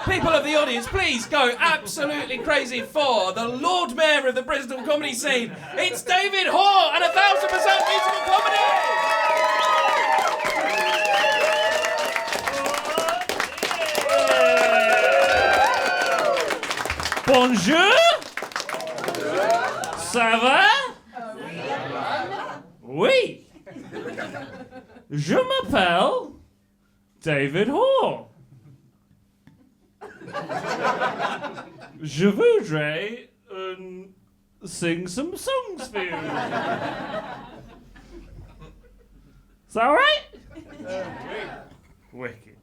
People of the audience, please go absolutely crazy for the Lord Mayor of the Bristol comedy scene. It's David Hoare and 1000% musical comedy. Bonjour. Ça va? Oui. Je m'appelle David Hoare. Je voudrais sing some songs for you. Is that alright? Wicked.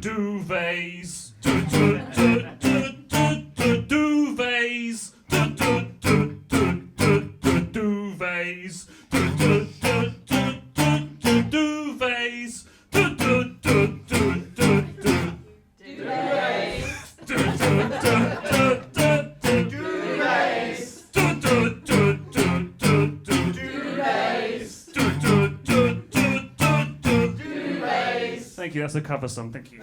Duvets. Duvets. Duvets. Thank you, that's a cover song, thank you.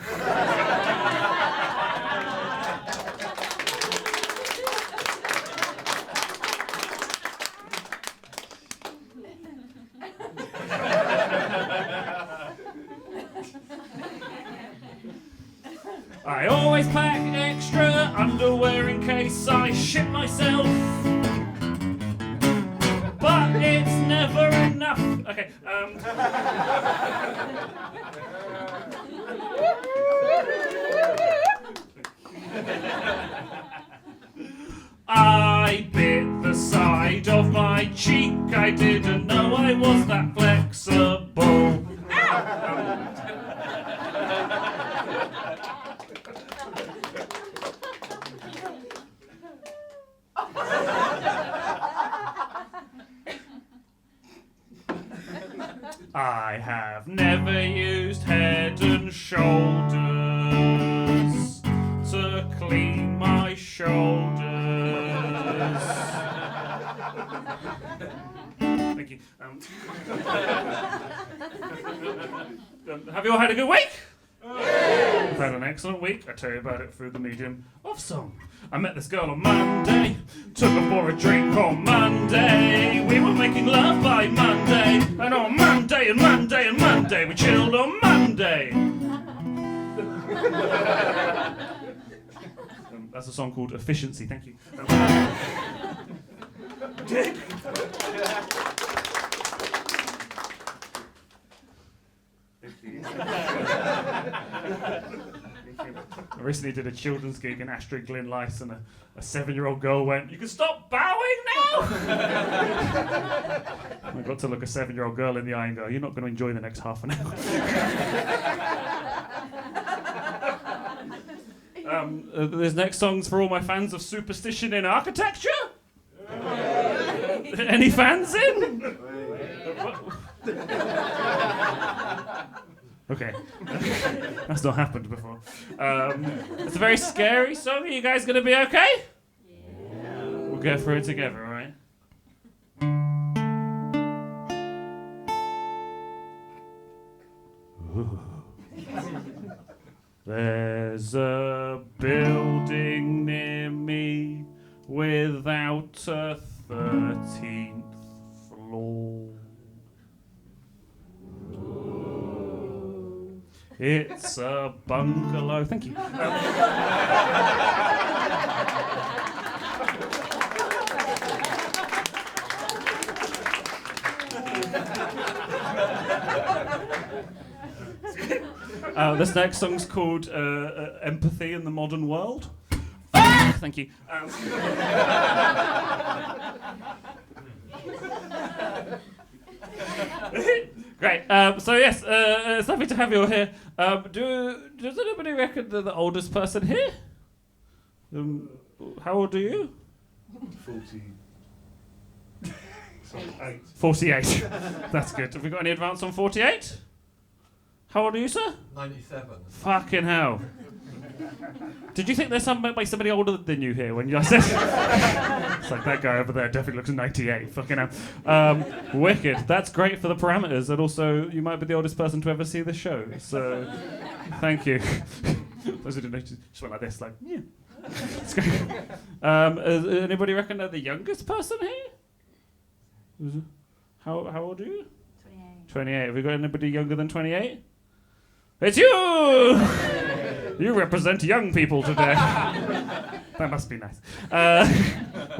I always pack extra underwear in case I shit myself. But it's never enough. Okay, I bit the side of my cheek. I didn't know I was that flexible. I have never used Head and Shoulders to clean my shoulders. Thank you. Have you all had a good week? I've had an excellent week. I tell you about it through the medium of song. I met this girl on Monday, took her for a drink on Monday. We were making love by Monday, and on Monday and Monday and Monday, we chilled on Monday. That's a song called Efficiency, thank you. Dick. I recently did a children's gig in Astrid Glyn Lice, and a 7-year-old girl went, "You can stop bowing now!" I got to look a 7-year-old girl in the eye and go, "You're not going to enjoy the next half an hour." This next song's for all my fans of superstition in architecture. Any fans in? Okay. That's not happened before. It's a very scary song. Are you guys going to be okay? Yeah. We'll go through it together, all right? There's a building near me without a 13th floor. It's a bungalow. Thank you. This next song's called Empathy in the Modern World. Thank you. Great. So yes, it's lovely to have you all here. Does anybody reckon they're the oldest person here? How old are you? 48. That's good. Have we got any advance on 48? How old are you, sir? 97. Fucking hell. Did you think there's somebody older than you here when you said? It's like, that guy over there definitely looks 98. Fucking hell. Wicked. That's great for the parameters, and also you might be the oldest person to ever see the show. So, thank you. Those who didn't know, just went like this, like, yeah. It's great. Anybody reckon they're the youngest person here? How old are you? 28. Have we got anybody younger than 28? It's you! You represent young people today. That must be nice.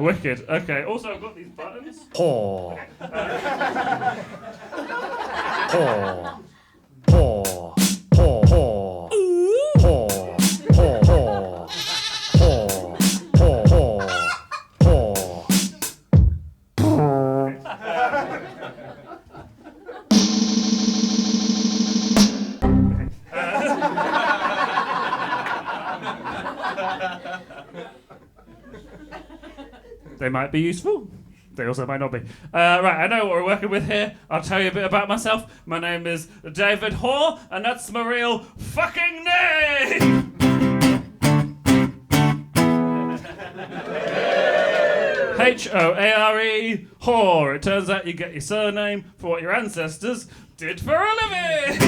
Wicked. Okay. Also, I've got these buttons. Paw. Paw. Paw. Paw. Paw. Paw. Paw. Paw. Paw. They might be useful. They also might not be. Right, I know what we're working with here. I'll tell you a bit about myself. My name is David Hoare, and that's my real fucking name! Hoare, Hoare. It turns out you get your surname for what your ancestors did for a living!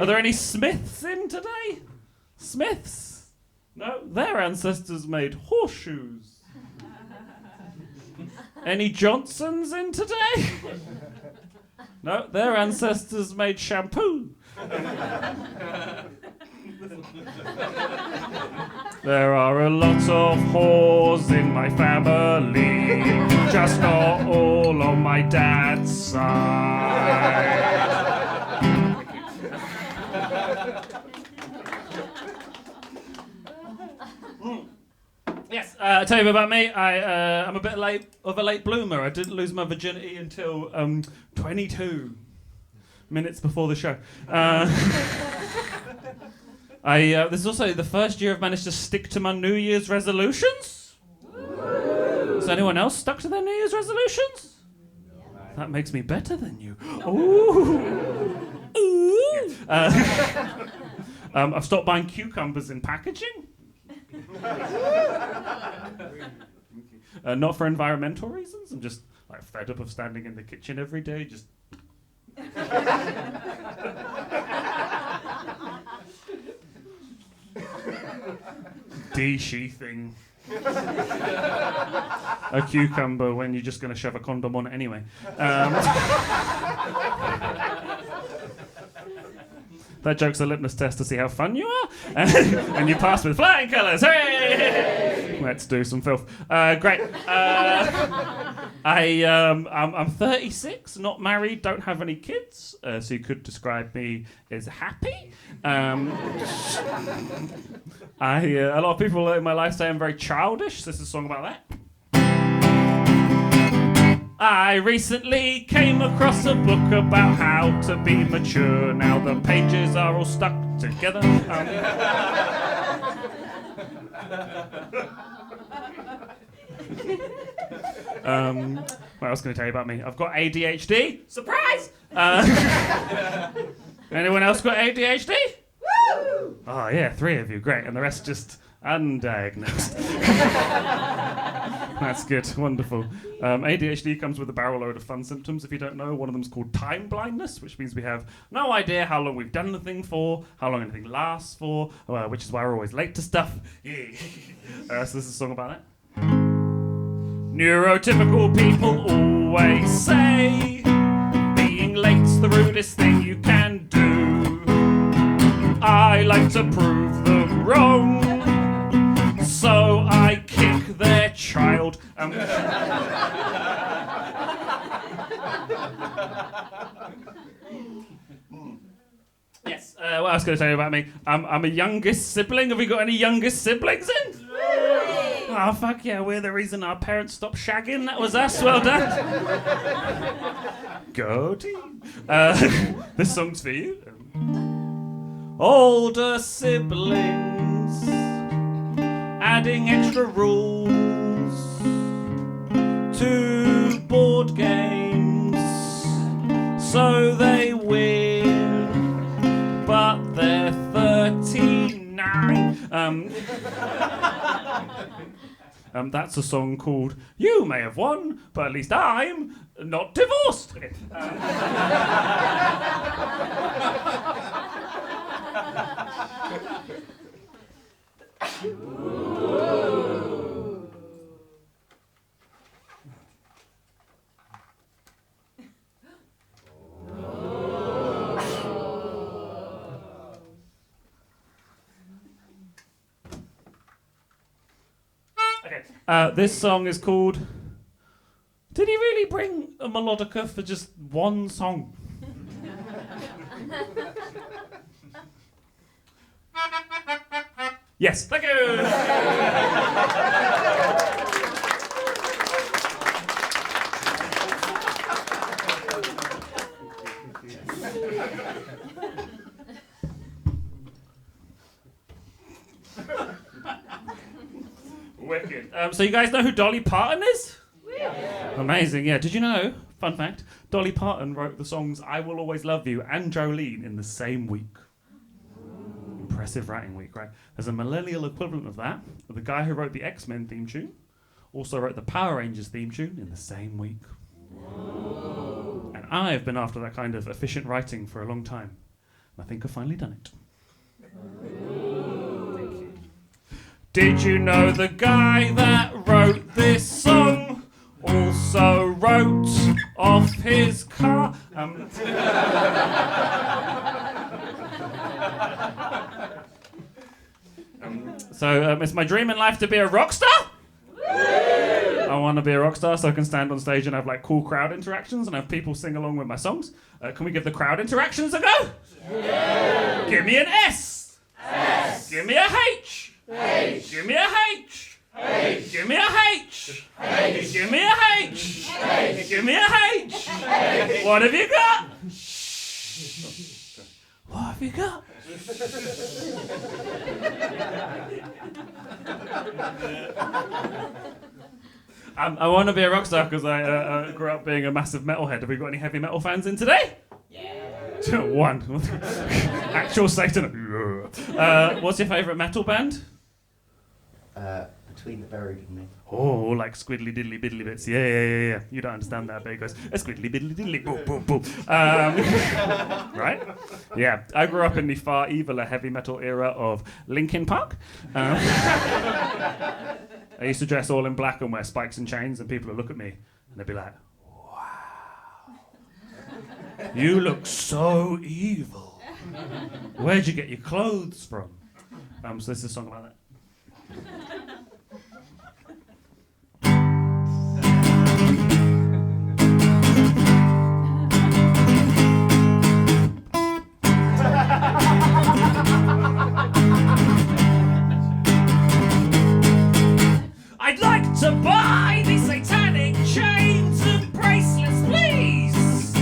Are there any Smiths in today? Smiths? No, their ancestors made horseshoes. Any Johnsons in today? No, their ancestors made shampoo. There are a lot of whores in my family, just not all on my dad's side. Yes, tell you about me. I'm a bit of a late bloomer. I didn't lose my virginity until 22 minutes before the show. This is also the first year I've managed to stick to my New Year's resolutions. Has anyone else stuck to their New Year's resolutions? That makes me better than you. Ooh. Ooh. I've stopped buying cucumbers in packaging. Not for environmental reasons. I'm just like fed up of standing in the kitchen every day. Just de-sheathing a cucumber when you're just going to shove a condom on it anyway. That joke's a litmus test to see how fun you are, and you pass with flying colours. Hey! Let's do some filth. Great. I'm 36, not married, don't have any kids, so you could describe me as happy. A lot of people in my life say I'm very childish. This is a song about that. I recently came across a book about how to be mature. Now the pages are all stuck together. What else can I tell you about me? I've got ADHD. Surprise! Anyone else got ADHD? Woo! Oh yeah, 3 of you, great. And the rest just undiagnosed. That's good, wonderful. ADHD comes with a barrel load of fun symptoms. If you don't know, one of them is called time blindness, which means we have no idea how long we've done the thing for, how long anything lasts for, which is why we're always late to stuff. Yeah. So this is a song about that. Neurotypical people always say being late's the rudest thing you can do. I like to prove them wrong, so I kick their child. Yes, what else can I tell you about me? I'm a youngest sibling. Have we got any youngest siblings in? Oh, fuck yeah, we're the reason our parents stopped shagging. That was us, well done. Go team. This song's for you. Older siblings adding extra rules to board games so they win. That's a song called You May Have Won, but at least I'm not divorced. This song is called Did he really bring a melodica for just one song? Yes, thank you! Wicked. So you guys know who Dolly Parton is? Yeah. Amazing, yeah. Did you know, fun fact, Dolly Parton wrote the songs I Will Always Love You and Jolene in the same week. Impressive writing week, right? There's a millennial equivalent of that. The guy who wrote the X-Men theme tune also wrote the Power Rangers theme tune in the same week. Whoa. And I've been after that kind of efficient writing for a long time. And I think I've finally done it. Did you know the guy that wrote this song also wrote off his car? It's my dream in life to be a rock star. I want to be a rock star so I can stand on stage and have like cool crowd interactions and have people sing along with my songs. Can we give the crowd interactions a go? Yeah. Give me an S. S. Give me a H. H. Give me a H. H. Give me a H. H. Give me a H. H. Give me a H. H. What have you got? What have you got? I want to be a rock star because I grew up being a massive metalhead. Have we got any heavy metal fans in today? Yeah. One. Actual Satan. What's your favourite metal band? Between the Buried and Me. Oh, like squiddly diddly biddly bits. Yeah. You don't understand that, but it goes squiddly biddly diddly boom boom boom. Right? Yeah. I grew up in the far eviler heavy metal era of Linkin Park. I used to dress all in black and wear spikes and chains, and people would look at me and they'd be like, "Wow, you look so evil. Where'd you get your clothes from?" So this is a song about that. I'd like to buy these satanic chains and bracelets, please.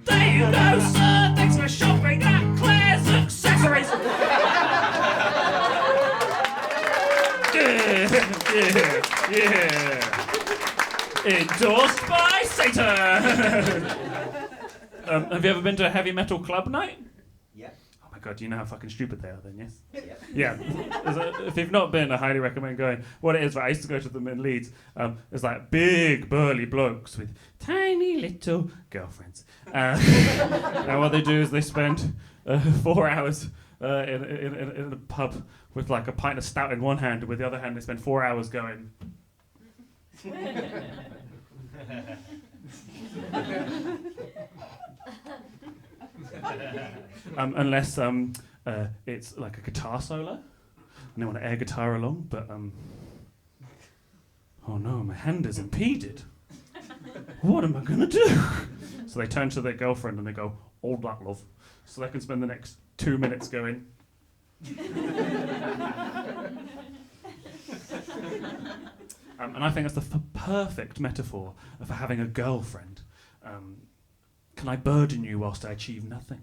There you go, sir. Thanks for shopping at Claire's Accessories. Yeah. Endorsed by Satan. Have you ever been to a heavy metal club night? Yeah. Oh my god, do you know how fucking stupid they are then, yes? Yeah. If you've not been, I highly recommend going. What it is, right, I used to go to them in Leeds. It's like big, burly blokes with tiny little girlfriends. And what they do is they spend 4 hours in a pub with like a pint of stout in one hand, and with the other hand they spend 4 hours going. Unless it's like a guitar solo, and they want to air guitar along, but oh no, my hand is impeded. What am I gonna do? So they turn to their girlfriend and they go, "Hold that, love," so they can spend the next 2 minutes going. And I think that's the perfect metaphor for having a girlfriend. Can I burden you whilst I achieve nothing?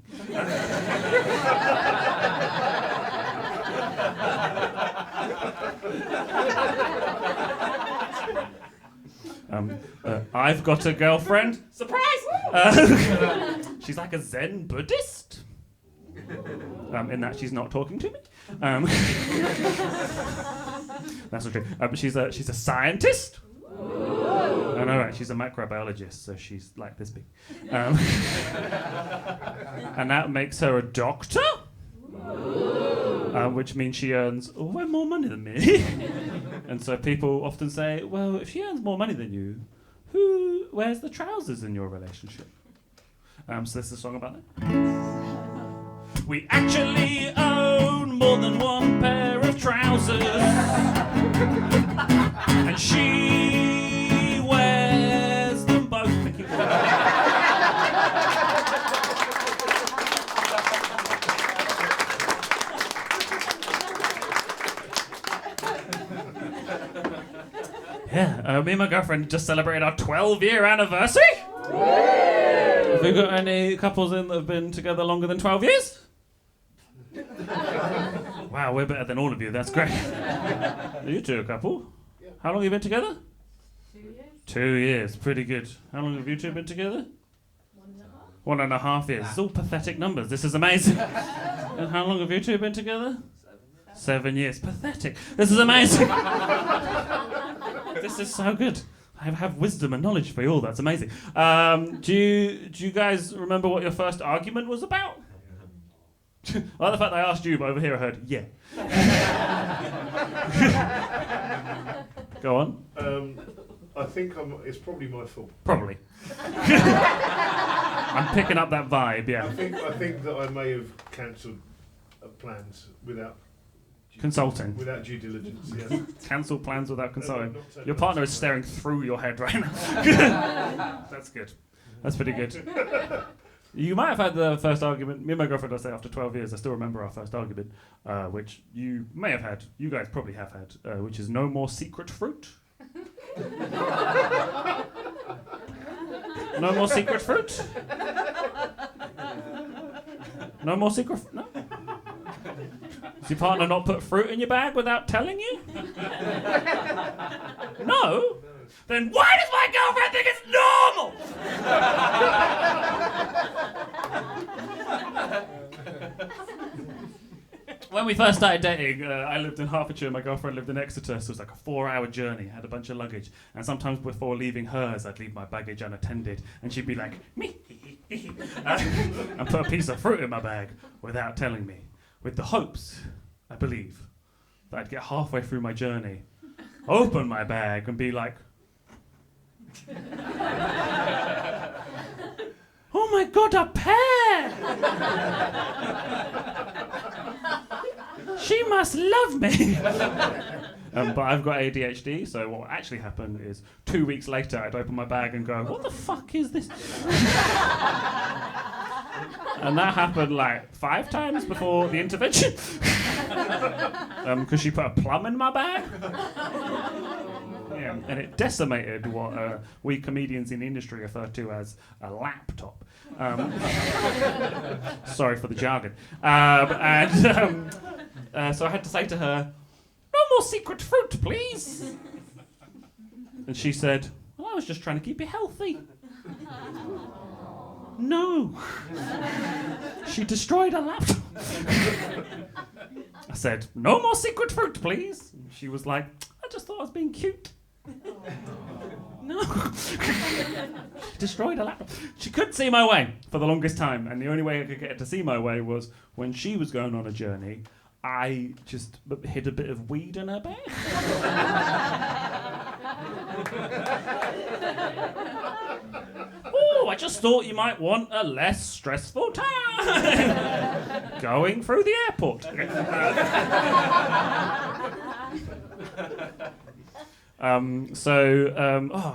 I've got a girlfriend. Surprise! She's like a Zen Buddhist. in that she's not talking to me. That's not true. But she's a scientist. I know, right? She's a microbiologist, so she's like this big. And that makes her a doctor, which means she earns way more money than me. And so people often say, well, if she earns more money than you, who wears the trousers in your relationship? So this is a song about that. We actually own more than one pair of trousers, and she wears them both. Yeah, me and my girlfriend just celebrated our 12-year anniversary. Have we got any couples in that have been together longer than 12 years? Wow, we're better than all of you. That's great. Are you two a couple? Yeah. How long have you been together? 2 years. 2 years, pretty good. How long have you two been together? 1.5 years. It's all pathetic numbers. This is amazing. And how long have you two been together? 7 years. Pathetic. This is amazing. This is so good. I have wisdom and knowledge for you all. That's amazing. Do you guys remember what your first argument was about? I like the fact that I asked you, but over here I heard, yeah. Go on. I think it's probably my fault. Probably. I'm picking up that vibe, yeah. I think that I may have cancelled plans without consulting. Without due diligence, yes. Cancel plans without consulting. No, Your partner is staring through your head right now. That's good. That's pretty good. You might have had the first argument. Me and my girlfriend, I say, after 12 years, I still remember our first argument, which you may have had, you guys probably have had, which is no more secret fruit. No more secret fruit? No more secret fruit? No? Does your partner not put fruit in your bag without telling you? No? Then why does my girlfriend think it's normal? When we first started dating, I lived in Hertfordshire, my girlfriend lived in Exeter, so it was like a 4-hour journey. I had a bunch of luggage, and sometimes before leaving hers, I'd leave my baggage unattended, and she'd be like, me, and put a piece of fruit in my bag without telling me, with the hopes, I believe, that I'd get halfway through my journey, open my bag, and be like, oh my God, a pear! She must love me. But I've got ADHD, so what actually happened is 2 weeks later I'd open my bag and go, what the fuck is this? And that happened like 5 times before the intervention. Because she put a plum in my bag. Yeah, and it decimated what we comedians in the industry refer to as a laptop. Sorry for the jargon. So I had to say to her, no more secret fruit, please. And she said, well, I was just trying to keep you healthy. No. She destroyed a laptop. I said, no more secret fruit, please. And she was like, I just thought I was being cute. No. She destroyed a laptop. She couldn't see my way for the longest time, and the only way I could get her to see my way was when she was going on a journey, I just hid a bit of weed in her bag. Oh, I just thought you might want a less stressful time going through the airport.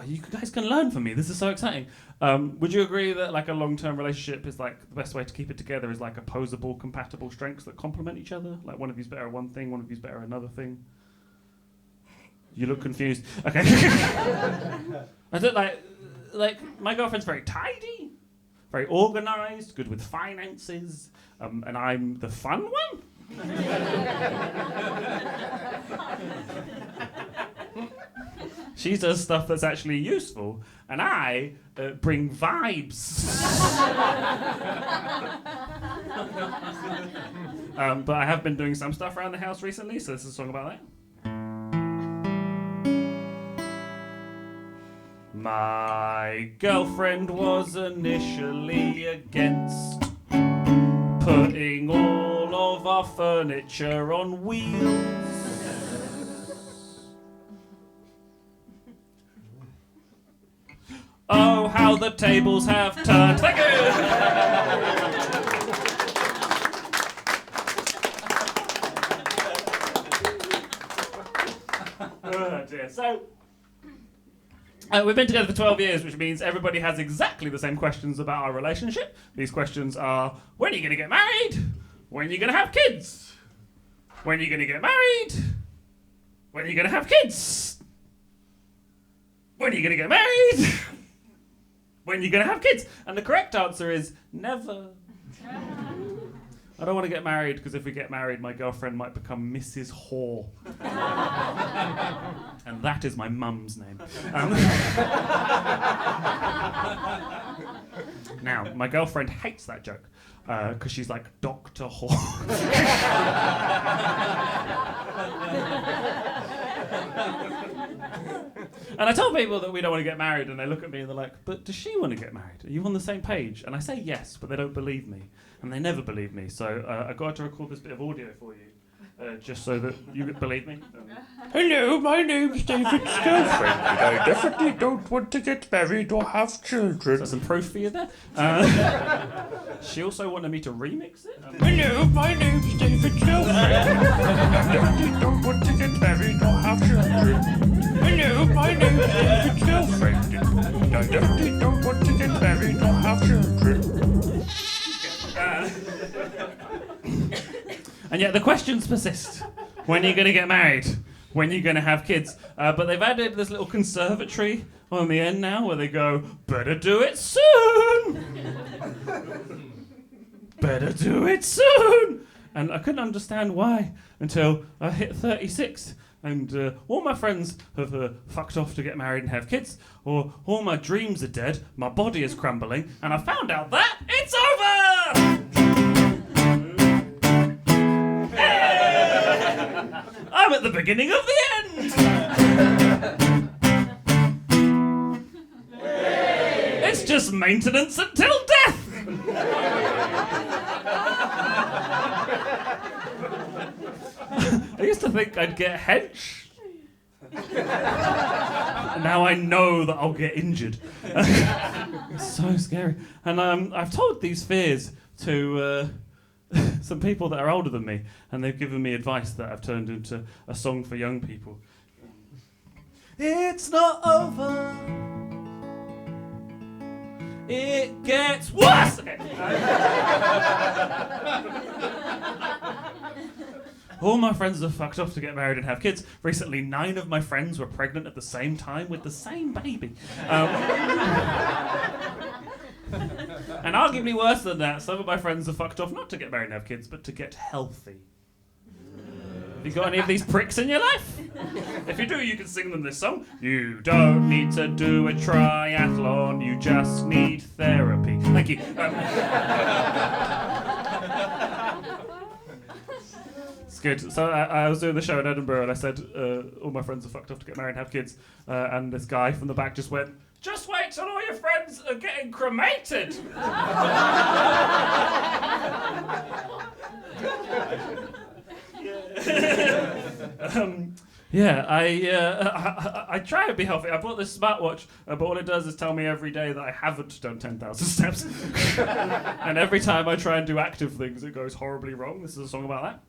You guys can learn from me. This is so exciting. Would you agree that like a long-term relationship is like the best way to keep it together is like opposable, compatible strengths that complement each other? Like one of you's better at one thing, one of you's better at another thing. You look confused. Okay. I don't like my girlfriend's very tidy, very organised, good with finances, and I'm the fun one. She does stuff that's actually useful, and I bring vibes. But I have been doing some stuff around the house recently, so this is a song about that. My girlfriend was initially against putting all of our furniture on wheels. Oh, how the tables have turned. Thank you! Oh dear. So, we've been together for 12 years, which means everybody has exactly the same questions about our relationship. These questions are, when are you going to get married? When are you going to have kids? When are you going to get married? When are you going to have kids? When are you going to get married? When are you going to have kids? And the correct answer is never. I don't want to get married because if we get married, my girlfriend might become Mrs. Hoare. And that is my mum's name. Now, my girlfriend hates that joke because she's like, Dr. Hoare. And I tell people that we don't want to get married, and they look at me and they're like, but does she want to get married? Are you on the same page? And I say yes, but they don't believe me. And they never believe me. So I got to record this bit of audio for you, just so that you could believe me. Hello, my name's David's girlfriend, and I definitely don't want to get married or have children. That's some proof for you there. She also wanted me to remix it. Hello, my name's David's girlfriend, and I definitely don't want to get married or have children. Hello, my name's David's girlfriend, and I definitely don't want to get married or have children. And yet the questions persist. When are you going to get married? When are you going to have kids? But they've added this little conservatory on the end now where they go, better do it soon! Better do it soon! And I couldn't understand why until I hit 36. And all my friends have fucked off to get married and have kids, or all my dreams are dead, my body is crumbling, and I found out that it's over! I'm at the beginning of the end! It's just maintenance until death! I used to think I'd get hench. Now I know that I'll get injured. It's so scary. And I've told these fears to some people that are older than me, and they've given me advice that I've turned into a song for young people. It's not over. It gets worse. All my friends have fucked off to get married and have kids. Recently, 9 of my friends were pregnant at the same time with the same baby. And arguably worse than that, some of my friends have fucked off not to get married and have kids, but to get healthy. Have you got any of these pricks in your life? If you do, you can sing them this song. You don't need to do a triathlon, you just need therapy. Thank you. It's good. So I was doing the show in Edinburgh and I said all my friends are fucked off to get married and have kids. And this guy from the back just went, just wait till all your friends are getting cremated. I try to be healthy. I bought this smartwatch, but all it does is tell me every day that I haven't done 10,000 steps. And every time I try and do active things, it goes horribly wrong. This is a song about that.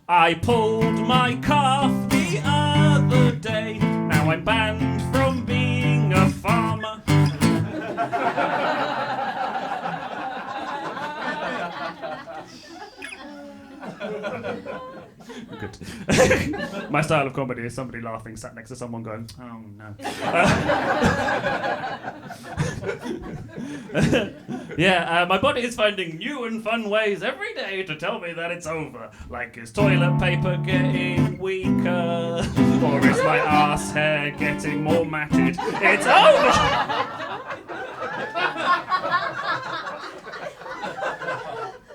I pulled my calf the other day. Now I'm banned from being a farmer. Good. My style of comedy is somebody laughing sat next to someone going, oh no. My body is finding new and fun ways every day to tell me that it's over. Like, is toilet paper getting weaker? Or is my arse hair getting more matted? It's over!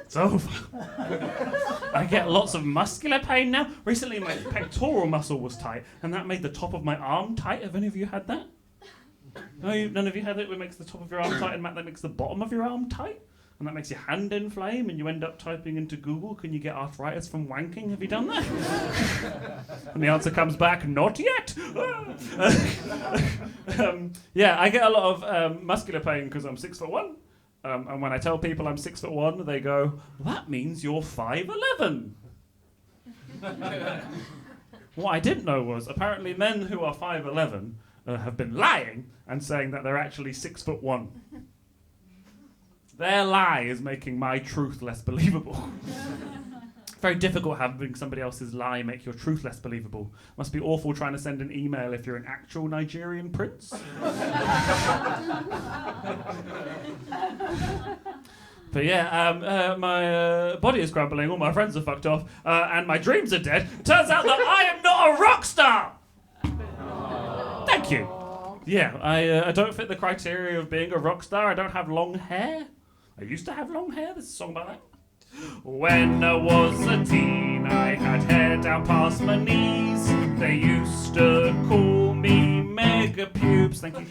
It's over. I get lots of muscular pain now. Recently my pectoral muscle was tight and that made the top of my arm tight. Have any of you had that? No, none of you had it where it makes the top of your arm tight and that makes the bottom of your arm tight? And that makes your hand inflame and you end up typing into Google, can you get arthritis from wanking? Have you done that? And the answer comes back, not yet. I get a lot of muscular pain because I'm 6'1". And when I tell people I'm 6'1", they go, that means you're 5'11". What I didn't know was apparently men who are 5'11" have been lying and saying that they're actually 6'1". Their lie is making my truth less believable. Very difficult having somebody else's lie make your truth less believable. Must be awful trying to send an email if you're an actual Nigerian prince. But my body is crumbling, all my friends are fucked off, and my dreams are dead. Turns out that I am not a rock star! Thank you. Yeah, I don't fit the criteria of being a rock star. I don't have long hair. I used to have long hair. There's a song about that. When I was a teen, I had hair down past my knees. They used to call me mega pubes. Thank you.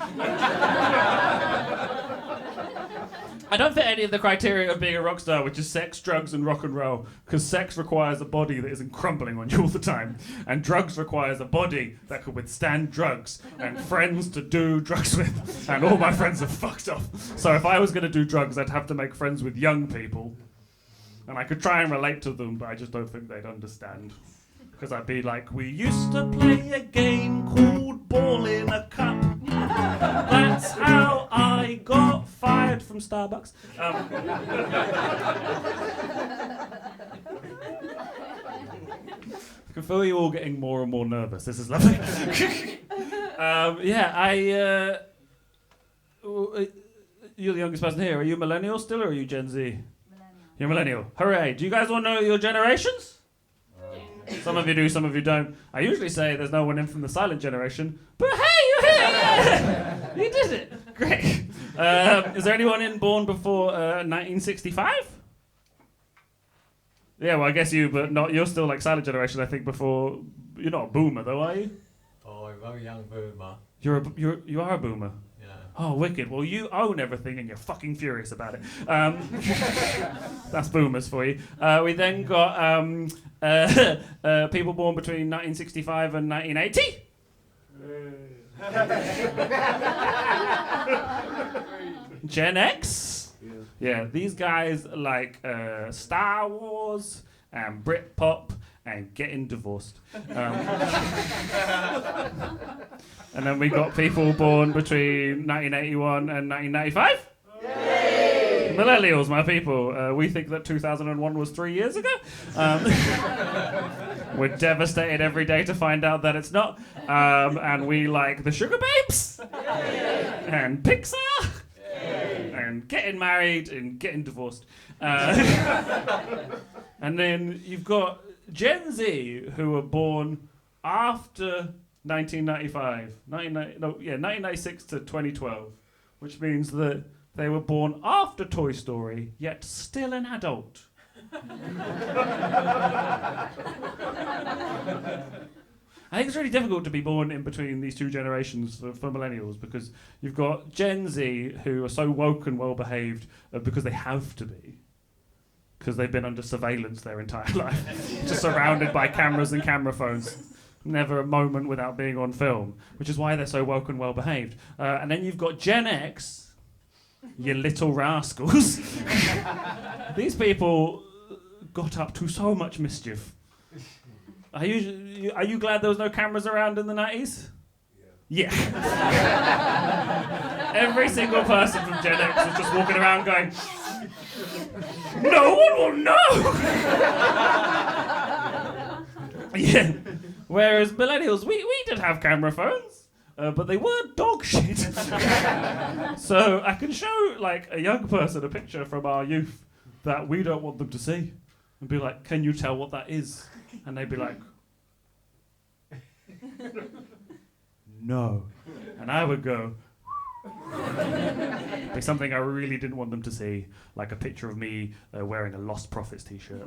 I don't fit any of the criteria of being a rock star, which is sex, drugs, and rock and roll. Because sex requires a body that isn't crumbling on you all the time, and drugs requires a body that could withstand drugs, and friends to do drugs with. And all my friends are fucked off. So if I was going to do drugs, I'd have to make friends with young people. And I could try and relate to them, but I just don't think they'd understand. Because I'd be like, we used to play a game called Ball in a Cup. That's how I got fired from Starbucks. I can feel you all getting more and more nervous. This is lovely. You're the youngest person here. Are you millennial still, or are you Gen Z? You're millennial. Hooray. Do you guys all know your generations? Some of you do, some of you don't. I usually say there's no one in from the silent generation, but hey, you're here! You did it. Great. Is there anyone in born before 1965? Yeah, well, I guess you, but not. You're still like silent generation, I think, before. You're not a boomer, though, are you? Oh, I'm a very young boomer. You are a boomer. Oh, wicked. Well, you own everything and you're fucking furious about it. That's boomers for you. We then got people born between 1965 and 1980. Gen X. Yeah, these guys like Star Wars and Britpop and getting divorced. And then we got people born between 1981 and 1995. Yay! Millennials, my people. We think that 2001 was 3 years ago. We're devastated every day to find out that it's not. And we like the Sugar Babes. Yay! And Pixar. Yay! And getting married and getting divorced. And then you've got Gen Z, who were born after 1996 to 2012, which means that they were born after Toy Story, yet still an adult. I think it's really difficult to be born in between these two generations for millennials, because you've got Gen Z, who are so woke and well-behaved because they have to be. Because they've been under surveillance their entire life, just surrounded by cameras and camera phones. Never a moment without being on film, which is why they're so woke and well-behaved. And then you've got Gen X, you little rascals. These people got up to so much mischief. Are you glad there was no cameras around in the 90s? Yeah. Every single person from Gen X was just walking around going, no one will know! Yeah. Whereas millennials, we did have camera phones, but they were dog shit. So I can show like a young person a picture from our youth that we don't want them to see, and be like, "Can you tell what that is?" And they'd be like, "No," and I would go. Be something I really didn't want them to see, like a picture of me wearing a Lost Prophets t-shirt.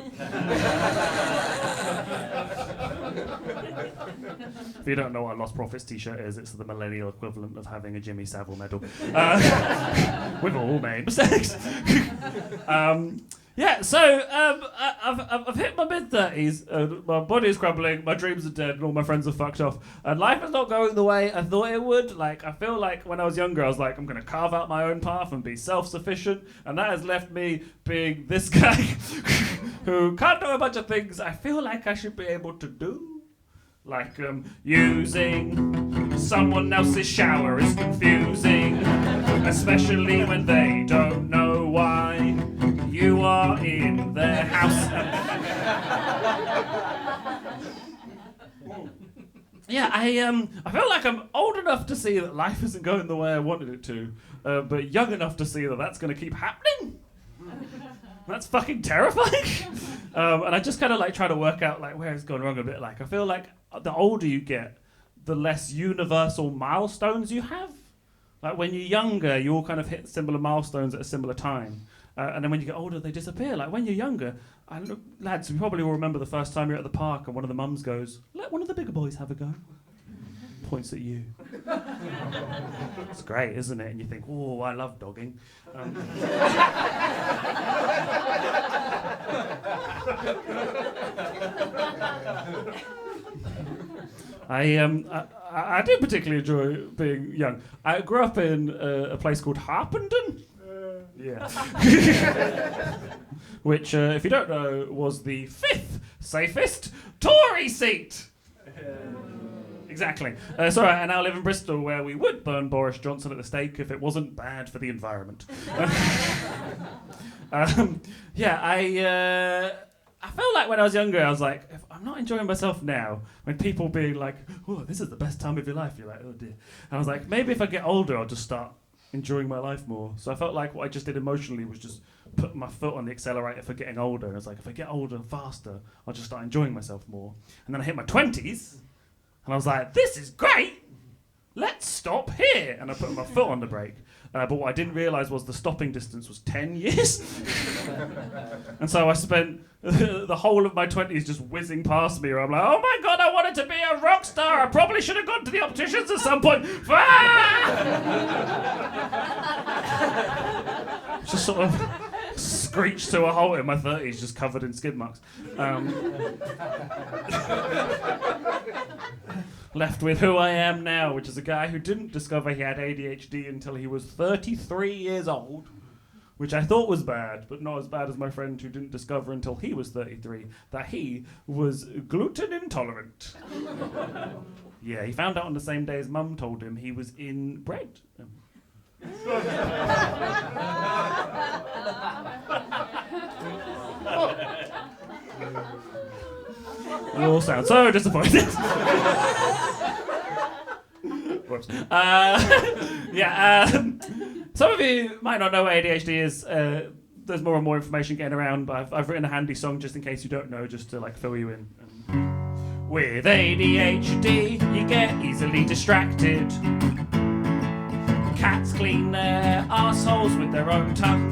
If you don't know what a Lost Prophets t-shirt is, it's the millennial equivalent of having a Jimmy Savile medal. We've all made mistakes. I've hit my mid-30s, my body's crumbling, my dreams are dead, and all my friends are fucked off, and life is not going the way I thought it would. Like, I feel like when I was younger, I was like, I'm going to carve out my own path and be self-sufficient, and that has left me being this guy who can't do a bunch of things I feel like I should be able to do. Like, using someone else's shower is confusing, especially when they don't know why you are in their house. I feel like I'm old enough to see that life isn't going the way I wanted it to, but young enough to see that that's going to keep happening. That's fucking terrifying. And I just kind of like try to work out like where it's gone wrong a bit. Like I feel like the older you get, the less universal milestones you have. Like when you're younger, you all kind of hit similar milestones at a similar time. And then when you get older, they disappear. Like when you're younger, lads, you probably will remember the first time you're at the park and one of the mums goes, "Let one of the bigger boys have a go." Points at you. It's great, isn't it? And you think, "Oh, I love dogging." I did particularly enjoy being young. I grew up in a place called Harpenden. Yeah. Which, if you don't know, was the 5th safest Tory seat. Exactly. So I now live in Bristol, where we would burn Boris Johnson at the stake if it wasn't bad for the environment. I felt like when I was younger, I was like, if I'm not enjoying myself now, when people being like, "Oh, this is the best time of your life," you're like, "Oh dear." And I was like, maybe if I get older, I'll just start enjoying my life more. So I felt like what I just did emotionally was just put my foot on the accelerator for getting older. And I was like, if I get older faster, I'll just start enjoying myself more. And then I hit my 20s, and I was like, this is great! Let's stop here! And I put my foot on the brake. But what I didn't realise was the stopping distance was 10 years. And so I spent the whole of my 20s just whizzing past me, where I'm like, oh my god, I wanted to be a rock star! I probably should have gone to the opticians at some point! Just sort of screeched to a halt in my 30s, just covered in skid marks. Left with who I am now, which is a guy who didn't discover he had ADHD until he was 33 years old, which I thought was bad, but not as bad as my friend who didn't discover until he was 33 that he was gluten intolerant. Yeah, he found out on the same day his mum told him he was in bread. You all sound so disappointed. Whoops. Some of you might not know what ADHD is. There's more and more information getting around, but I've written a handy song just in case you don't know, just to like fill you in. With ADHD, you get easily distracted. Cats clean their arseholes with their own tongue.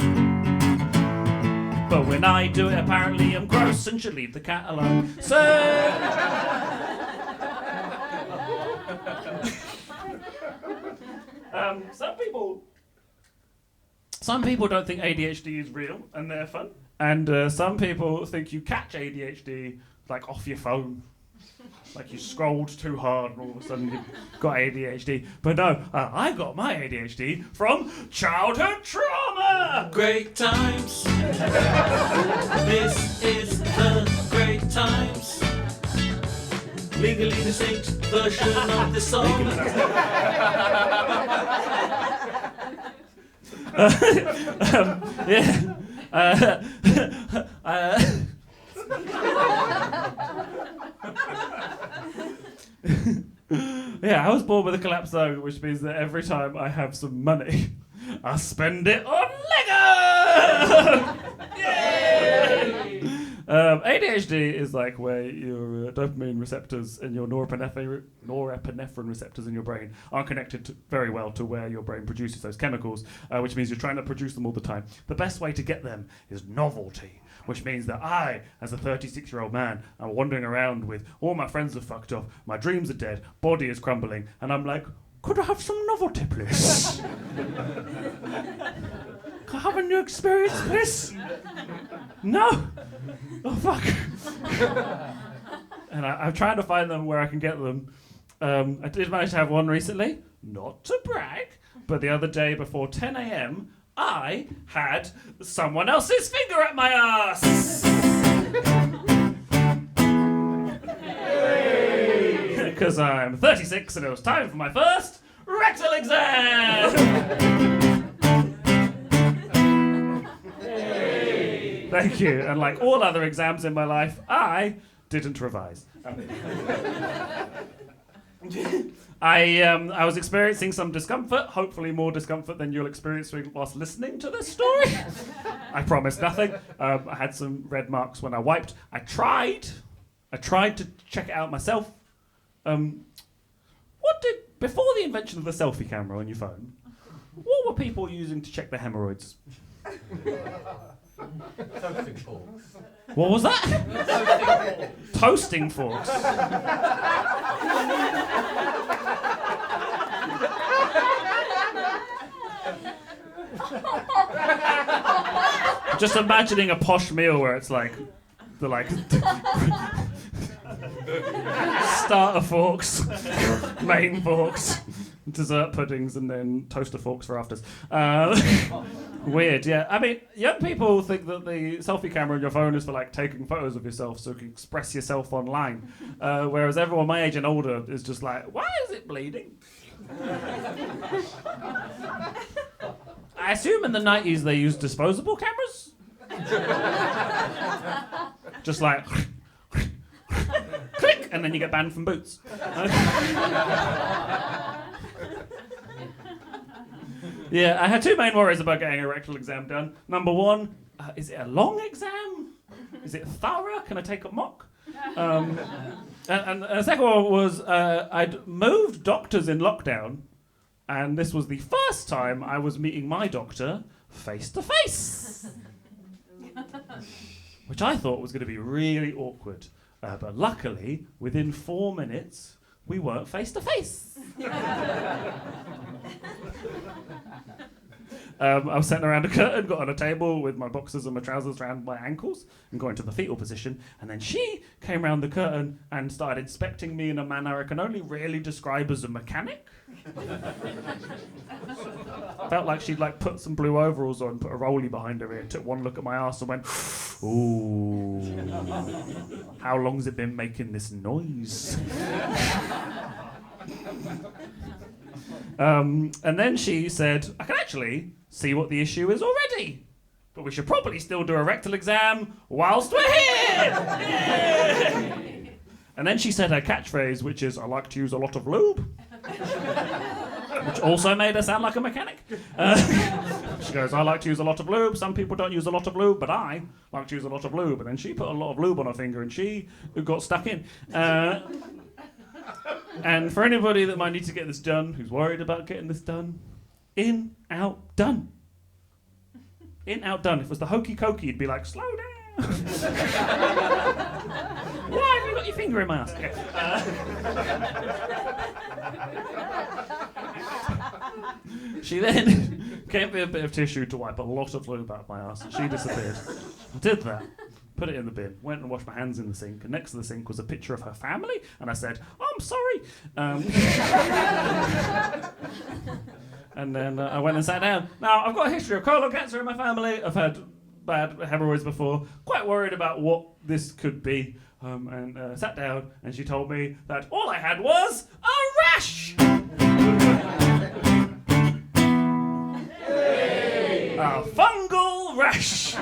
But when I do it, apparently I'm gross and should leave the cat alone. So... Some people don't think ADHD is real and they're fun. And some people think you catch ADHD like off your phone. Like you scrolled too hard and all of a sudden you've got ADHD. But no, I got my ADHD from childhood trauma! Great times. This is the Great Times. Legally distinct version of the song. Yeah, I was born with a collapsed lung, which means that every time I have some money, I spend it on Lego! Yay! ADHD is like where your dopamine receptors and your norepinephrine receptors in your brain are connected very well to where your brain produces those chemicals, which means you're trying to produce them all the time. The best way to get them is novelty, which means that I, as a 36-year-old man, am wandering around with all my friends are fucked off, my dreams are dead, body is crumbling, and I'm like, could I have some novelty, please? Can I have a new experience, please? No? Oh, fuck. And I'm trying to find them where I can get them. I did manage to have one recently, not to brag, but the other day before 10 a.m, I had someone else's finger at my ass. Because I'm 36 and it was time for my first rectal exam. Thank you. And like all other exams in my life, I didn't revise. I was experiencing some discomfort, hopefully more discomfort than you'll experience whilst listening to this story. I promised nothing. I had some red marks when I wiped. I tried to check it out myself. Before the invention of the selfie camera on your phone, what were people using to check their hemorrhoids? Toasting forks. What was that? Toasting forks. Just imagining a posh meal where it's like the starter forks, main forks, dessert puddings, and then toaster forks for afters. Weird, yeah. I mean, young people think that the selfie camera on your phone is for like taking photos of yourself so you can express yourself online. Whereas everyone my age and older is just like, why is it bleeding? I assume in the 90s they used disposable cameras? Just like click, and then you get banned from Boots. Yeah, I had two main worries about getting a rectal exam done. Number one, is it a long exam? Is it thorough? Can I take a mock? And the second one was I'd moved doctors in lockdown, and this was the first time I was meeting my doctor face to face, which I thought was going to be really awkward. But luckily, within 4 minutes, we weren't face to face. I was sitting around a curtain, got on a table with my boxers and my trousers around my ankles and got into the fetal position, and then she came around the curtain and started inspecting me in a manner I can only really describe as a mechanic. Felt like she'd like put some blue overalls on, put a rollie behind her ear, took one look at my ass and went, ooh, how long's it been making this noise? And then she said, I can actually see what the issue is already, but we should probably still do a rectal exam whilst we're here! Yay! And then she said her catchphrase, which is, I like to use a lot of lube, which also made her sound like a mechanic. She goes, I like to use a lot of lube. Some people don't use a lot of lube, but I like to use a lot of lube. And then she put a lot of lube on her finger and she got stuck in. And for anybody that might need to get this done, who's worried about getting this done, in, out, done. In, out, done. If it was the hokey cokey, you'd be like, slow down. Why have you got your finger in my ass? Okay. She then gave me a bit of tissue to wipe a lot of lube out of my ass, and she disappeared. I did that. Put it in the bin, went and washed my hands in the sink, and next to the sink was a picture of her family, and I said, oh, I'm sorry. And then I went and sat down. Now, I've got a history of colon cancer in my family. I've had bad hemorrhoids before. Quite worried about what this could be. And sat down, and she told me that all I had was a rash! A fungal rash!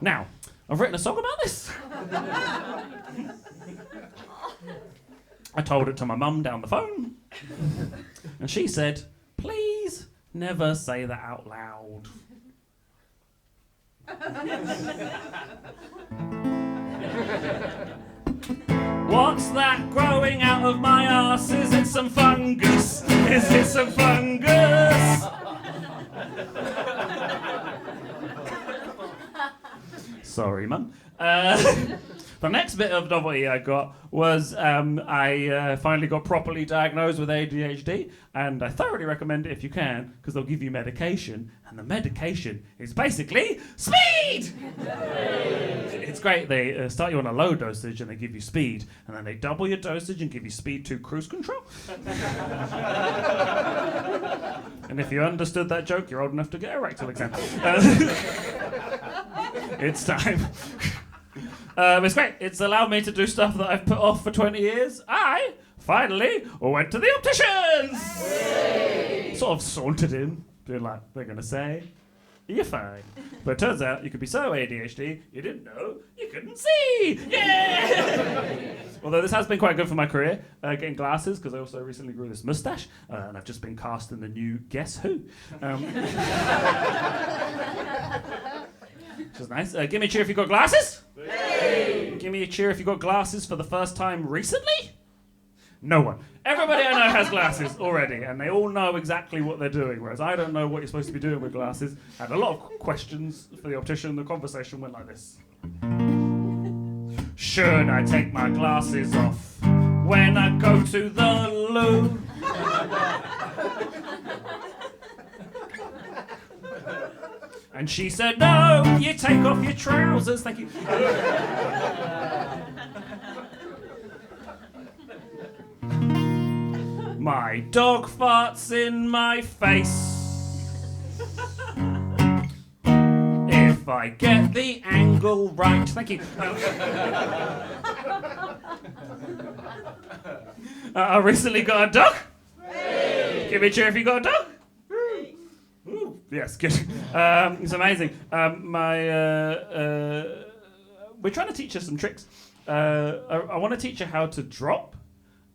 Now, I've written a song about this. I told it to my mum down the phone, and she said, please never say that out loud. What's that growing out of my arse? Is it some fungus? Is it some fungus? Sorry, Mum. The next bit of novelty I got was I finally got properly diagnosed with ADHD, and I thoroughly recommend it if you can, because they'll give you medication, and the medication is basically speed! It's great. They start you on a low dosage and they give you speed, and then they double your dosage and give you speed to cruise control. And if you understood that joke, you're old enough to get a rectal exam. It's time. It's great. It's allowed me to do stuff that I've put off for 20 years. I finally went to the opticians. Sort of sauntered in, doing like they're going to say, you're fine. But it turns out you could be so ADHD, you didn't know you couldn't see. Yeah! Although this has been quite good for my career, getting glasses, because I also recently grew this moustache, and I've just been cast in the new Guess Who. Which is nice. Give me a cheer if you got glasses. Hey! Give me a cheer if you got glasses for the first time recently. No one. Everybody I know has glasses already, and they all know exactly what they're doing, whereas I don't know what you're supposed to be doing with glasses. I had a lot of questions for the optician. The conversation went like this. Should I take my glasses off when I go to the loo? And she said, no, you take off your trousers. Thank you. My dog farts in my face. If I get the angle right. Thank you. I recently got a dog. Hey. Give me a cheer if you got a dog. Ooh, yes, good. It's amazing. We're trying to teach her some tricks. I want to teach her how to drop.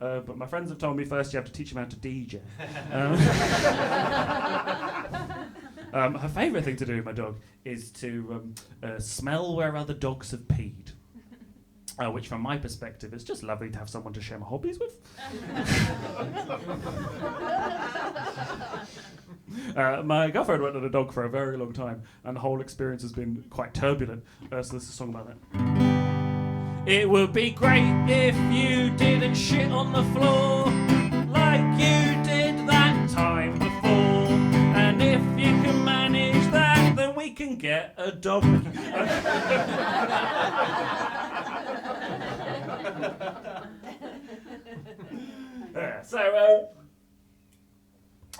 But my friends have told me first you have to teach them how to DJ. Her favourite thing to do, my dog, is to smell where other dogs have peed. Which, from my perspective, is just lovely to have someone to share my hobbies with. My girlfriend went on a dog for a very long time, and the whole experience has been quite turbulent. So this is a song about that. It would be great if you didn't shit on the floor like you did that time before. And if you can manage that, then we can get a dog.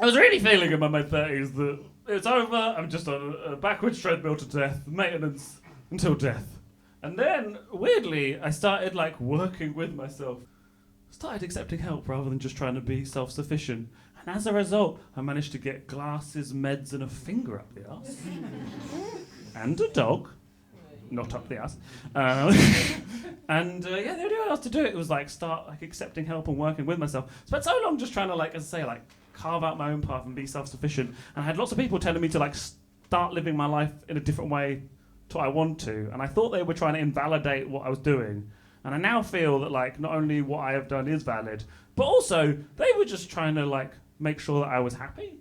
I was really feeling in my mid-30s that it's over, I'm just on a backwards treadmill to death, maintenance until death. And then, weirdly, I started working with myself. Started accepting help rather than just trying to be self-sufficient. And as a result, I managed to get glasses, meds, and a finger up the arse. And a dog. Not up the ass. And the only way else to do it was start accepting help and working with myself. Spent so long just trying to as I say, carve out my own path and be self-sufficient. And I had lots of people telling me to start living my life in a different way to what I want to. And I thought they were trying to invalidate what I was doing. And I now feel that not only what I have done is valid, but also they were just trying to make sure that I was happy.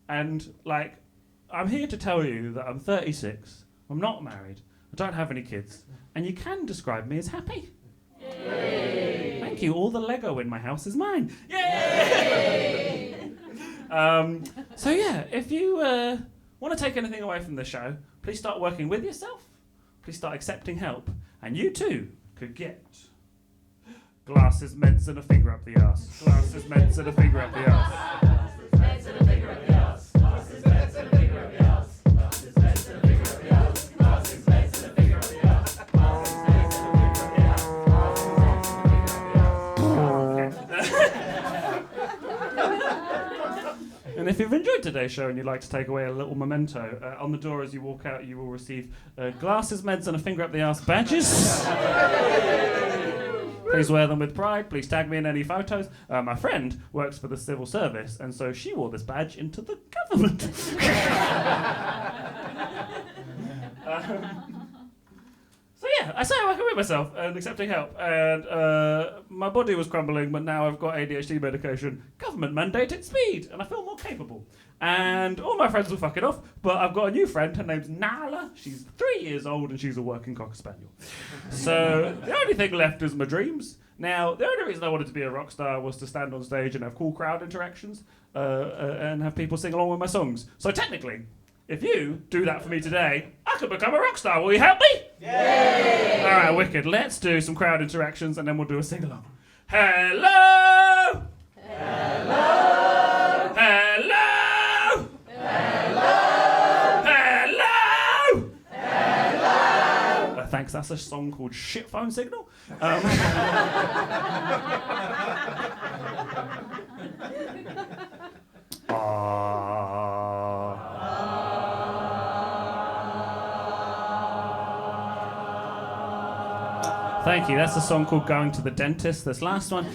And I'm here to tell you that I'm 36. I'm not married. I don't have any kids, and you can describe me as happy. Yay! Thank you. All the Lego in my house is mine. Yay! So yeah, if you want to take anything away from the show, please start working with yourself. Please start accepting help, and you too could get glasses, meds, and a finger up the arse. Glasses, meds, and a finger up the arse. Glasses, meds, and a finger up the arse. Glasses, meds, and a finger up the arse. Glasses, meds, and a finger up the arse. Glasses, meds, and a finger up the arse. Glasses, meds, and a finger up the arse. Glasses, meds, and a finger up the arse. And if you've enjoyed today's show and you'd like to take away a little memento, on the door as you walk out, you will receive glasses, meds, and a finger up the arse badges. Please wear them with pride. Please tag me in any photos. My friend works for the civil service, and so she wore this badge into the government. So yeah, I started working with myself and accepting help, and my body was crumbling, but now I've got ADHD medication, government mandated speed, and I feel more capable. And all my friends were fucking off, but I've got a new friend, her name's Nala, she's 3 years old and she's a working Cocker Spaniel. So the only thing left is my dreams. Now, the only reason I wanted to be a rock star was to stand on stage and have cool crowd interactions, and have people sing along with my songs. So technically, if you do that for me today, I could become a rock star. Will you help me? Yay! All right, wicked. Let's do some crowd interactions and then we'll do a sing-along. Hello! Hello! Hello! Hello! Hello! Hello! Thanks, that's a song called Shit Phone Signal. Thank you. That's a song called Going to the Dentist. This last one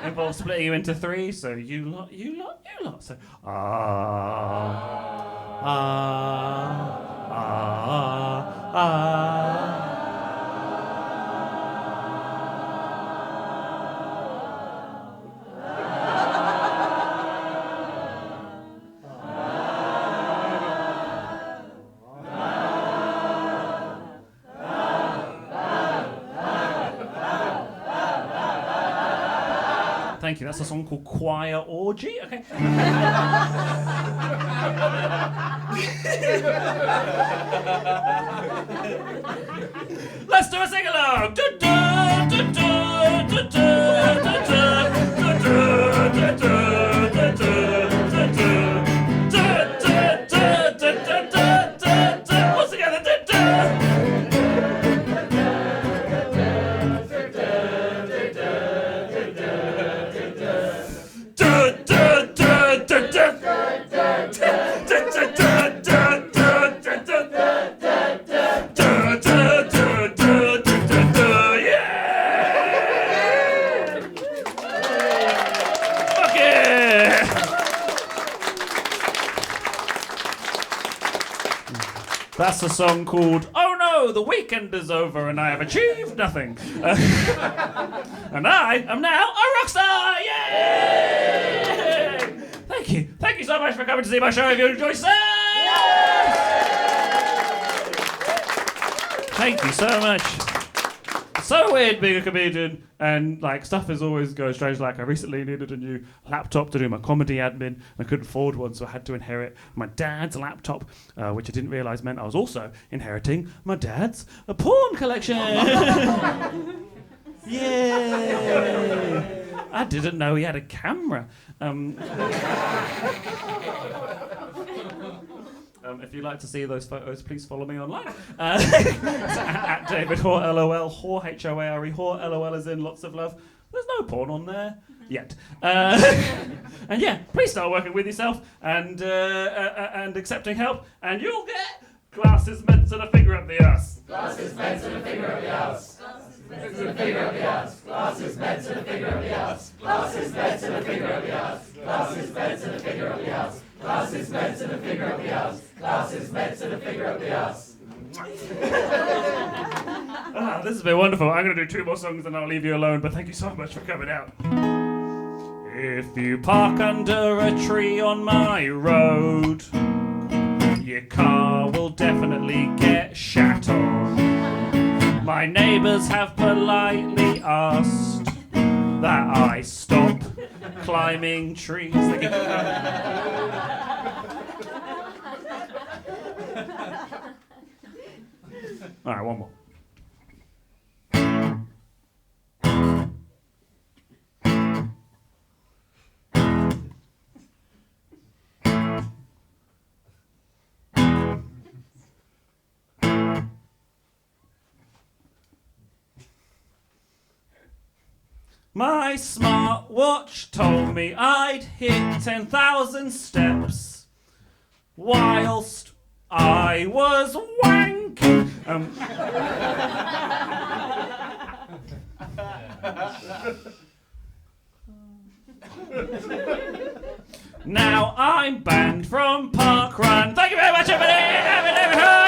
involves splitting you into three. So you lot, you lot, you lot. So Thank you. That's a song called Choir Orgy. Okay. Let's do a sing along. All together. That's a song called Oh No, the Weekend is Over and I Have Achieved Nothing. And I am now a rock star! Yay! Thank you. Thank you so much for coming to see my show. If you enjoy Thank you so much. It's so weird being a comedian, and like stuff is always going strange. Like I recently needed a new laptop to do my comedy admin, and I couldn't afford one, so I had to inherit my dad's laptop, which I didn't realise meant I was also inheriting my dad's porn collection. Yay! I didn't know he had a camera. If you'd like to see those photos, please follow me online. At David Hoare, LOL, Hoare, H-O-A-R-E, Hoare, LOL as in lots of love. There's no porn on there yet. And yeah, please start working with yourself and accepting help, and you'll get glasses, meds, and a finger up the ass. Glasses, meds, and a finger up the ass. Meds and a finger up the ass. Glasses, meds, and a finger up the ass. Glasses, meds, and a finger up the ass. Glasses, meds, and a finger up the ass. Glasses, meds, and a finger up the ass. Glasses, meds, and a finger up the ass. This has been wonderful. I'm going to do 2 more songs and I'll leave you alone, but thank you so much for coming out. If you park under a tree on my road, your car will definitely get shat on. My neighbours have politely asked that I stop climbing trees. All right, one more. My smartwatch told me I'd hit 10,000 steps whilst I was wanking. Now I'm banned from parkrun. Thank you very much, everybody. David Hoare.